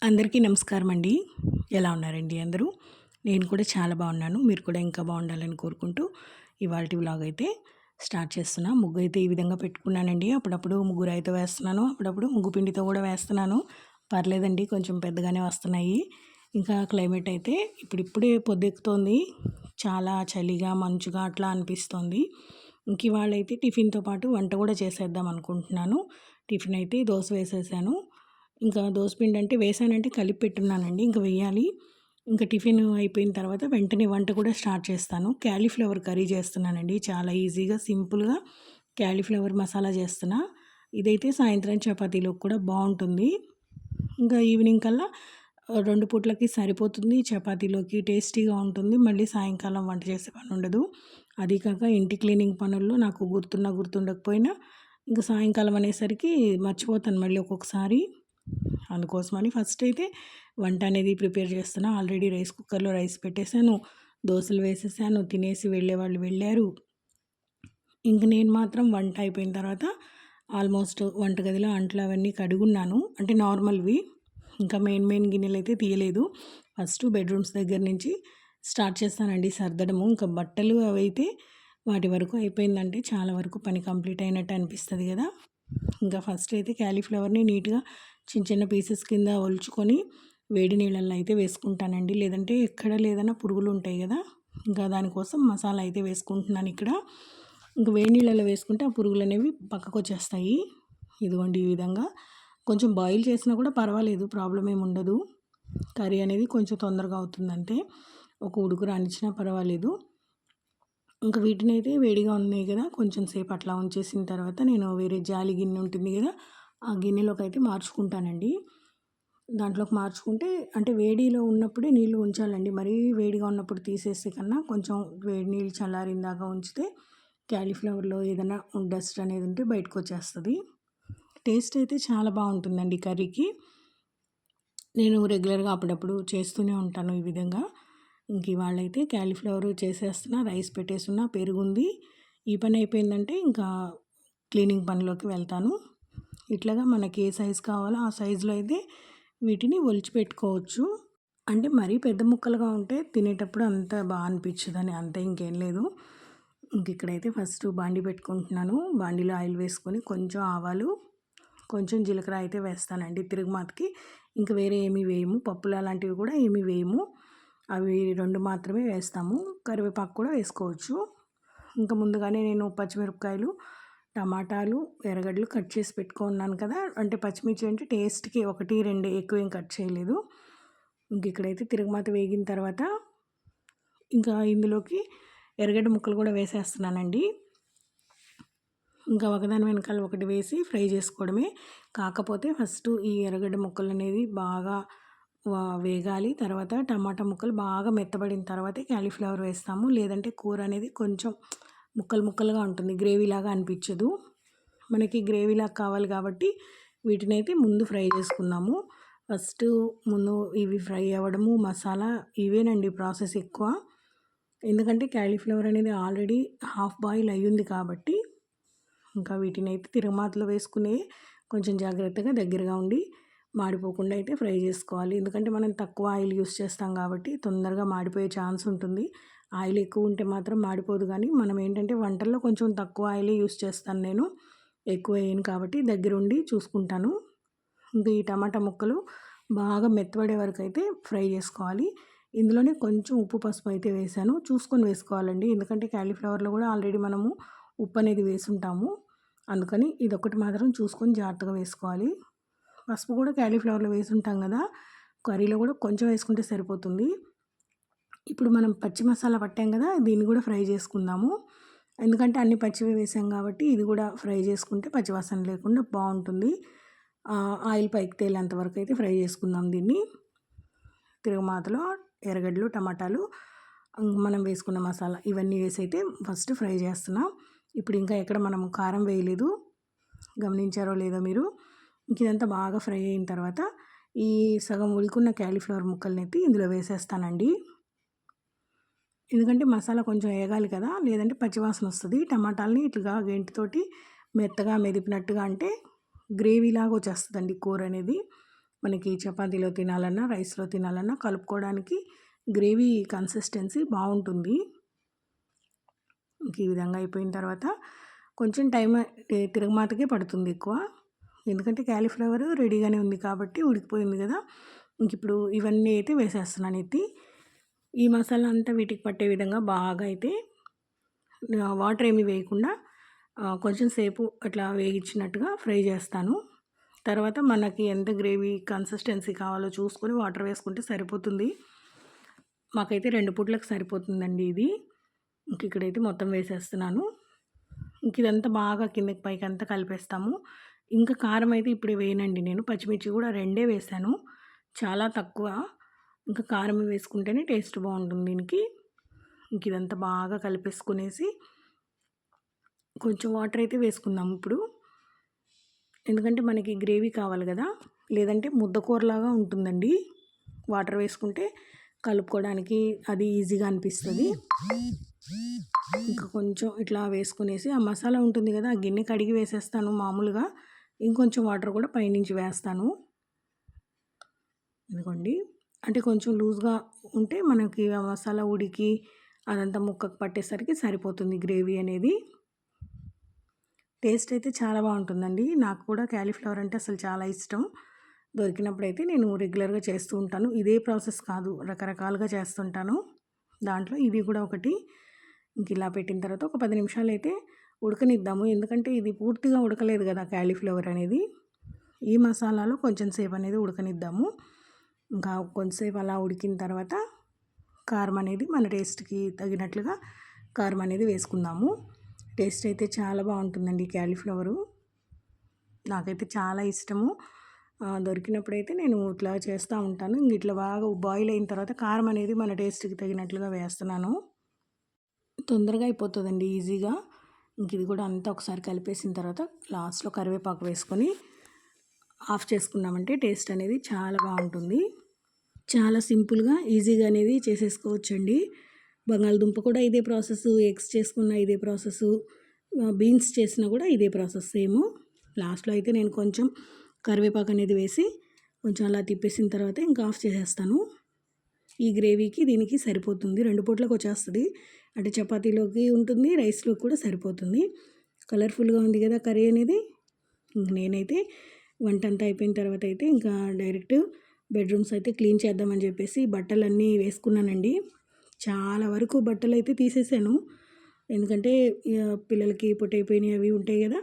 అందరికీ నమస్కారం అండి. ఎలా ఉన్నారండి అందరూ? నేను కూడా చాలా బాగున్నాను. మీరు కూడా ఇంకా బాగుండాలని కోరుకుంటూ ఇవాల్టి వ్లాగ్ అయితే స్టార్ట్ చేస్తున్నా. ముగ్గు అయితే ఈ విధంగా పెట్టుకున్నానండి. అప్పుడప్పుడు ముగ్గు రాయితో వేస్తున్నాను. అప్పుడప్పుడు ముగ్గు పిండితో కూడా వేస్తున్నాను. పర్లేదండి, కొంచెం పెద్దగానే వస్తున్నాయి. ఇంకా క్లైమేట్ అయితే ఇప్పుడిప్పుడే పొద్దెక్కుతోంది. చాలా చలిగా, మంచుగా అట్లా అనిపిస్తోంది. ఇంక ఇవాళైతే టిఫిన్‌తో పాటు వంట కూడా చేసేద్దాం అనుకుంటున్నాను. టిఫిన్ అయితే దోస వేసేసాను. ఇంకా దోసపిండి అంటే వేసానంటే కలిపి పెట్టున్నానండి. ఇంక వెయ్యాలి. ఇంకా టిఫిన్ అయిపోయిన తర్వాత వెంటనే వంట కూడా స్టార్ట్ చేస్తాను. క్యాలీఫ్లవర్ కర్రీ చేస్తున్నానండి. చాలా ఈజీగా, సింపుల్‌గా క్యాలీఫ్లవర్ మసాలా చేస్తున్నా. ఇదైతే సాయంత్రం చపాతీలోకి కూడా బావుంటుంది. ఇంకా ఈవినింగ్ కల్లా 2 పూట్లకి సరిపోతుంది. చపాతీలోకి టేస్టీగా ఉంటుంది. మళ్ళీ సాయంకాలం వంట చేసే పనుండదు. అదీ కాక ఇంటి క్లీనింగ్ పనుల్లో నాకు గుర్తున్నా, గుర్తుండకపోయినా ఇంక సాయంకాలం అనేసరికి మర్చిపోతాను మళ్ళీ ఒక్కొక్కసారి. అందుకోసమని ఫస్ట్ అయితే వంట అనేది ప్రిపేర్ చేస్తున్నా. ఆల్రెడీ రైస్ కుక్కర్‌లో రైస్ పెట్టేశాను. దోసలు వేసేసాను. తినేసి వెళ్ళేవాళ్ళు వెళ్ళారు. ఇంక నేను మాత్రం వంట అయిపోయిన తర్వాత ఆల్మోస్ట్ వంటగదిలో అంట్లు అవన్నీ కడుగున్నాను. అంటే నార్మల్‌వి. ఇంకా మెయిన్ గిన్నెలైతే తీయలేదు. ఫస్ట్ బెడ్‌రూమ్స్ దగ్గర నుంచి స్టార్ట్ చేస్తానండి సర్దడము. ఇంకా బట్టలు అవైతే వాటి వరకు అయిపోయిందంటే చాలా వరకు పని కంప్లీట్ అయినట్టు అనిపిస్తది కదా! ఇంకా ఫస్ట్ అయితే క్యాలీఫ్లవర్‌ని నీట్‌గా చిన్న చిన్న పీసెస్ కింద ఒలుచుకొని వేడి నీళ్ళల్లో అయితే వేసుకుంటానండి. లేదంటే ఎక్కడ లేదన్నా పురుగులు ఉంటాయి కదా! ఇంకా దానికోసం మసాలా అయితే వేసుకుంటున్నాను ఇక్కడ. ఇంక వేడి నీళ్ళలో వేసుకుంటే ఆ పురుగులనేవి పక్కకొచ్చేస్తాయి. ఇదిగోండి ఈ విధంగా. కొంచెం బాయిల్ చేసినా కూడా పర్వాలేదు, ప్రాబ్లమ్ ఏమి ఉండదు. కర్రీ అనేది కొంచెం తొందరగా అవుతుందంతే. ఒక ఉడుకు రానిచ్చినా పర్వాలేదు. ఇంక వీటినైతే వేడిగా ఉన్నాయి కదా, కొంచెం సేపు అట్లా ఉంచేసిన తర్వాత నేను వేరే జాలి గిన్నె ఉంటుంది కదా, ఆ గిన్నెలోకి అయితే మార్చుకుంటానండి. దాంట్లోకి మార్చుకుంటే అంటే వేడిలో ఉన్నప్పుడే నీళ్ళు ఉంచాలండి. మరీ వేడిగా ఉన్నప్పుడు తీసేసే కన్నా కొంచెం వేడి నీళ్ళు చల్లారిన దాకా ఉంచితే క్యాలీఫ్లవర్‌లో ఏదైనా డస్ట్ అనేది ఉంటే బయటకొచ్చేస్తది. టేస్ట్ అయితే చాలా బాగుంటుందండి కర్రీకి. నేను రెగ్యులర్‌గా అప్పుడప్పుడు చేస్తూనే ఉంటాను ఈ విధంగా. ఇంక ఇవాళైతే క్యాలీఫ్లవర్ చేసేస్తున్నా, రైస్ పెట్టేసున్నా, పెరుగుంది. ఈ పని అయిపోయిందంటే ఇంకా క్లీనింగ్ పనిలోకి వెళ్తాను. ఇట్లాగా మనకి ఏ సైజు కావాలో ఆ సైజులో అయితే వీటిని ఒలిచి పెట్టుకోవచ్చు. అంటే మరీ పెద్ద ముక్కలుగా ఉంటే తినేటప్పుడు అంత అనిపించదని, అంతే, ఇంకేం లేదు. ఇంక ఇక్కడైతే ఫస్ట్ బాండీ పెట్టుకుంటున్నాను. బాండీలో ఆయిల్ వేసుకొని కొంచెం ఆవాలు, కొంచెం జీలకర్ర అయితే వేస్తానండి తిరుగుమాతకి. ఇంక వేరే ఏమీ వేయము. పప్పులు అలాంటివి కూడా ఏమీ వేయము. అవి 2 మాత్రమే వేస్తాము. కరివేపాకు కూడా వేసుకోవచ్చు. ఇంకా ముందుగానే నేను పచ్చిమిరపకాయలు, టమాటాలు, ఎర్రగడ్డలు కట్ చేసి పెట్టుకున్నాను కదా. అంటే పచ్చిమిర్చి అంటే టేస్ట్‌కి 1, 2 ఎక్కువేం కట్ చేయలేదు. ఇంక ఇక్కడైతే తిరుగుమాత వేగిన తర్వాత ఇంకా ఇందులోకి ఎర్రగడ్డ ముక్కలు కూడా వేసేస్తున్నానండి. ఇంకా ఒకదాని వెనకాల ఒకటి వేసి ఫ్రై చేసుకోవడమే. కాకపోతే ఫస్ట్ ఈ ఎర్రగడ్డ ముక్కలు అనేది బాగా వేగాలి. తర్వాత టమాటా ముక్కలు బాగా మెత్తబడిన తర్వాతే క్యాలీఫ్లవర్ వేస్తాము. లేదంటే కూర అనేది కొంచెం ముక్కలు ముక్కలుగా ఉంటుంది, గ్రేవీలాగా అనిపించదు. మనకి గ్రేవీలాగా కావాలి కాబట్టి వీటినైతే ముందు ఫ్రై చేసుకున్నాము. ఫస్ట్ ముందు ఇవి ఫ్రై అవ్వడము, మసాలా, ఇవేనండి ప్రాసెస్ ఎక్కువ. ఎందుకంటే క్యాలీఫ్లవర్ అనేది ఆల్రెడీ హాఫ్ బాయిల్ అయ్యింది కాబట్టి ఇంకా వీటినైతే తిరగమాతలో వేసుకుని కొంచెం జాగ్రత్తగా దగ్గరగా ఉండి మాడిపోకుండా అయితే ఫ్రై చేసుకోవాలి. ఎందుకంటే మనం తక్కువ ఆయిల్ యూస్ చేస్తాం కాబట్టి తొందరగా మాడిపోయే ఛాన్స్ ఉంటుంది. ఆయిల్ ఎక్కువ ఉంటే మాత్రం మాడిపోదు. కానీ మనం ఏంటంటే వంటల్లో కొంచెం తక్కువ ఆయిలే యూస్ చేస్తాను నేను. ఎక్కువ వేయను కాబట్టి దగ్గరుండి చూసుకుంటాను. ఇంకా ఈ టమాటా ముక్కలు బాగా మెత్తబడే వరకు అయితే ఫ్రై చేసుకోవాలి. ఇందులోనే కొంచెం ఉప్పు, పసుపు అయితే వేసాను. చూసుకొని వేసుకోవాలండి. ఎందుకంటే క్యాలీఫ్లవర్లో కూడా ఆల్రెడీ మనము ఉప్పు అనేది వేసుంటాము. అందుకని ఇదొకటి మాత్రం చూసుకొని జాగ్రత్తగా వేసుకోవాలి. పసుపు కూడా క్యాలీఫ్లవర్లో వేసుంటాం కదా, కర్రీలో కూడా కొంచెం వేసుకుంటే సరిపోతుంది. ఇప్పుడు మనం పచ్చి మసాలా పట్టాం కదా, దీన్ని కూడా ఫ్రై చేసుకుందాము. ఎందుకంటే అన్ని పచ్చివే వేసాం కాబట్టి ఇది కూడా ఫ్రై చేసుకుంటే పచ్చివాసన లేకుండా బాగుంటుంది. ఆయిల్ పైకి తేలేంత వరకు అయితే ఫ్రై చేసుకుందాం దీన్ని. తిరుగుమాతలో ఎర్రగడ్డలు, టమాటాలు, మనం వేసుకున్న మసాలా ఇవన్నీ వేసి అయితే ఫస్ట్ ఫ్రై చేస్తున్నాం. ఇప్పుడు ఇంకా ఎక్కడ మనం కారం వేయలేదు, గమనించారో లేదో మీరు. ఇంక ఇదంతా బాగా ఫ్రై అయిన తర్వాత ఈ సగం ఉడుకున్న క్యాలీఫ్లవర్ ముక్కల్ని ఎత్తి ఇందులో వేసేస్తానండి. ఎందుకంటే మసాలా కొంచెం వేగాలి కదా, లేదంటే పచ్చివాసన వస్తుంది. టమాటాలని ఇట్లా గెంటితోటి మెత్తగా మెదిపినట్టుగా అంటే గ్రేవీలాగా వచ్చేస్తుందండి కూర అనేది. మనకి చపాతీలో తినాలన్నా, రైస్‌లో తినాలన్నా కలుపుకోవడానికి గ్రేవీ కన్సిస్టెన్సీ బావుంటుంది. ఈ విధంగా అయిపోయిన తర్వాత కొంచెం టైం తిరగమాతకే పడుతుంది ఎక్కువ. ఎందుకంటే క్యాలీఫ్లవర్ రెడీగానే ఉంది కాబట్టి ఉడికిపోయింది కదా. ఇప్పుడు ఇవన్నీ అయితే వేసేస్తున్నాను ఎత్తి. ఈ మసాలా అంతా వీటికి పట్టే విధంగా బాగా అయితే వాటర్ ఏమి వేయకుండా కొంచెం సేపు అట్లా వేగించినట్టుగా ఫ్రై చేస్తాను. తర్వాత మనకి ఎంత గ్రేవీ కన్సిస్టెన్సీ కావాలో చూసుకొని వాటర్ వేసుకుంటే సరిపోతుంది. మాకైతే 2 పూటలకు సరిపోతుందండి ఇది. ఇక్కడైతే మొత్తం వేసేస్తున్నాను. ఇదంతా బాగా కిందకి పైకి అంతా కలిపేస్తాము. ఇంకా కారం అయితే ఇప్పుడే వేయనండి నేను. పచ్చిమిర్చి కూడా 2 వేసాను. చాలా తక్కువ. ఇంకా కారం వేసుకుంటేనే టేస్ట్ బాగుంటుంది దీనికి. ఇదంతా బాగా కలిపేసుకునేసి కొంచెం వాటర్ అయితే వేసుకుందాం ఇప్పుడు. ఎందుకంటే మనకి గ్రేవీ కావాలి కదా, లేదంటే ముద్దకూరలాగా ఉంటుందండి. వాటర్ వేసుకుంటే కలుపుకోవడానికి అది ఈజీగా అనిపిస్తుంది. ఇంకా కొంచెం ఇట్లా వేసుకునేసి ఆ మసాలా ఉంటుంది కదా, ఆ గిన్నె కడిగి వేసేస్తాను మామూలుగా. ఇంకొంచెం వాటర్ కూడా పైనుంచి వేస్తాను. ఇదిగోండి, అంటే కొంచెం లూజ్గా ఉంటే మనకి ఆ మసాలా ఉడికి అదంతా ముక్కకు పట్టేసరికి సరిపోతుంది గ్రేవీ అనేది. టేస్ట్ అయితే చాలా బాగుంటుందండి. నాకు కూడా క్యాలీఫ్లవర్ అంటే అసలు చాలా ఇష్టం. దొరికినప్పుడైతే నేను రెగ్యులర్గా చేస్తూ ఉంటాను. ఇదే ప్రాసెస్ కాదు, రకరకాలుగా చేస్తుంటాను. దాంట్లో ఇది కూడా ఒకటి. ఇలా పెట్టిన తర్వాత ఒక 10 నిమిషాలు అయితే ఉడకనిద్దాము. ఎందుకంటే ఇది పూర్తిగా ఉడకలేదు కదా క్యాలీఫ్లవర్ అనేది. ఈ మసాలాలో కొంచెం సేపు అనేది ఉడకనిద్దాము. ఇంకా కొంచెంసేపు అలా ఉడికిన తర్వాత కారం అనేది మన టేస్ట్కి తగినట్లుగా కారం అనేది వేసుకుందాము. టేస్ట్ అయితే చాలా బాగుంటుందండి క్యాలీఫ్లవరు. నాకైతే చాలా ఇష్టము. దొరికినప్పుడైతే నేను ఇట్లా చేస్తూ ఉంటాను. ఇట్లా బాగా బాయిల్ అయిన తర్వాత కారం అనేది మన టేస్ట్కి తగినట్లుగా వేస్తున్నాను. తొందరగా అయిపోతుందండి, ఈజీగా. ఇది కూడా అంతా ఒకసారి కలిపేసిన తర్వాత లాస్ట్లో కరివేపాకు వేసుకొని ఆఫ్ చేసుకున్నామంటే టేస్ట్ అనేది చాలా బాగుంటుంది. చాలా సింపుల్గా ఈజీగా అనేది చేసేసుకోవచ్చండి. బంగాళదుంప కూడా ఇదే ప్రాసెస్, ఎగ్స్ చేసుకున్న ఇదే ప్రాసెస్, బీన్స్ చేసినా కూడా ఇదే ప్రాసెస్ సేమ్. లాస్ట్లో అయితే నేను కొంచెం కరివేపాకు అనేది వేసి కొంచెం అలా తిప్పేసిన తర్వాత ఇంకా ఆఫ్ చేసేస్తాను. ఈ గ్రేవీకి దీనికి సరిపోతుంది. 2 పూటలకు వచ్చేస్తుంది. అంటే చపాతీలోకి ఉంటుంది, రైస్లోకి కూడా సరిపోతుంది. కలర్ఫుల్గా ఉంది కదా కర్రీ అనేది. నేనైతే వంట అంతా అయిపోయిన తర్వాత అయితే ఇంకా డైరెక్ట్ బెడ్రూమ్స్ అయితే క్లీన్ చేద్దామని చెప్పేసి బట్టలన్నీ వేసుకున్నానండి. చాలా వరకు బట్టలు అయితే తీసేసాను. ఎందుకంటే పిల్లలకి పొట్టైపోయినవి అవి ఉంటాయి కదా,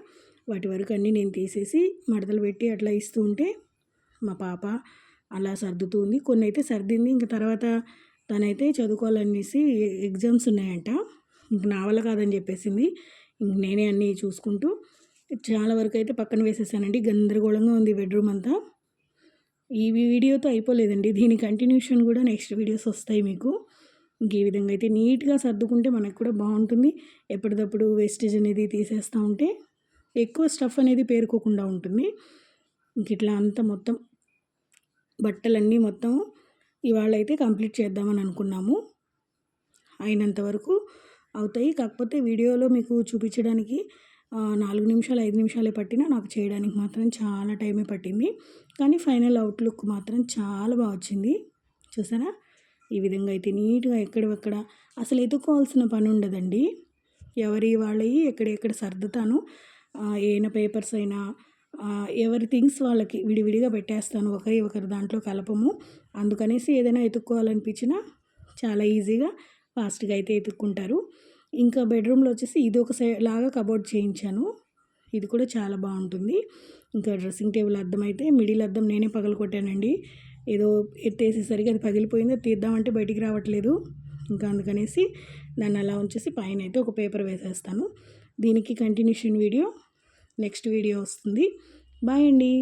వాటి వరకు అన్నీ నేను తీసేసి మడతలు పెట్టి అట్లా ఇస్తూ ఉంటే మా పాప అలా సర్దుతూ ఉంది. కొన్ని అయితే సర్దింది. ఇంక తర్వాత తనైతే చదువుకోవాలనేసి ఎగ్జామ్స్ ఉన్నాయంట. ఇంక నా వల్ల కాదని చెప్పేసింది. ఇంక నేనే అన్నీ చూసుకుంటూ చాలా వరకు అయితే పక్కన వేసేసానండి. గందరగోళంగా ఉంది బెడ్రూమ్ అంతా. ఈ వీడియోతో అయిపోలేదండి, దీని కంటిన్యూషన్ కూడా నెక్స్ట్ వీడియోస్ వస్తాయి మీకు. ఇంక ఈ విధంగా అయితే నీట్గా సర్దుకుంటే మనకు కూడా బాగుంటుంది. ఎప్పటికప్పుడు వేస్టేజ్ అనేది తీసేస్తూ ఉంటే ఎక్కువ స్టఫ్ అనేది పేరుకోకుండా ఉంటుంది. ఇంక ఇట్లా అంతా మొత్తం బట్టలన్నీ మొత్తం ఇవాళ అయితే కంప్లీట్ చేద్దామని అనుకున్నాము. అయినంత వరకు అవుతాయి. కాకపోతే వీడియోలో మీకు చూపించడానికి 4 నిమిషాలు 5 నిమిషాలే పట్టినా నాకు చేయడానికి మాత్రం చాలా టైమే పట్టింది. కానీ ఫైనల్ అవుట్లుక్ మాత్రం చాలా బాగా వచ్చింది. చూసారా, ఈ విధంగా అయితే నీట్గా ఎక్కడెక్కడ అసలు ఎత్తుక్కోవాల్సిన పని ఉండదండి. ఎవరి వాళ్ళవి ఎక్కడెక్కడ సర్దుతాను. ఏమైనా పేపర్స్ అయినా ఎవరి థింగ్స్ వాళ్ళకి విడివిడిగా పెట్టేస్తాను. ఒకరి దాంట్లో కలపము. అందుకనేసి ఏదైనా ఎత్తుక్కోవాలనిపించినా చాలా ఈజీగా ఫాస్ట్గా అయితే ఎత్తుక్కుంటారు. ఇంకా బెడ్రూమ్లో వచ్చేసి ఇది ఒక లాగా కబోర్డ్ చేయించాను. ఇది కూడా చాలా బాగుంటుంది. ఇంకా డ్రెస్సింగ్ టేబుల్ అద్దం అయితే మిడిల్ అద్దం నేనే పగలగొట్టానండి. ఏదో ఎత్తేసేసరికి అది పగిలిపోయింది. తీద్దామంటే బయటికి రావట్లేదు. ఇంకా అందుకనేసి దాన్ని అలా ఉంచేసి పైన అయితే ఒక పేపర్ వేసేస్తాను. దీనికి కంటిన్యూషన్ వీడియో నెక్స్ట్ వీడియో వస్తుంది. బాయ్ అండి.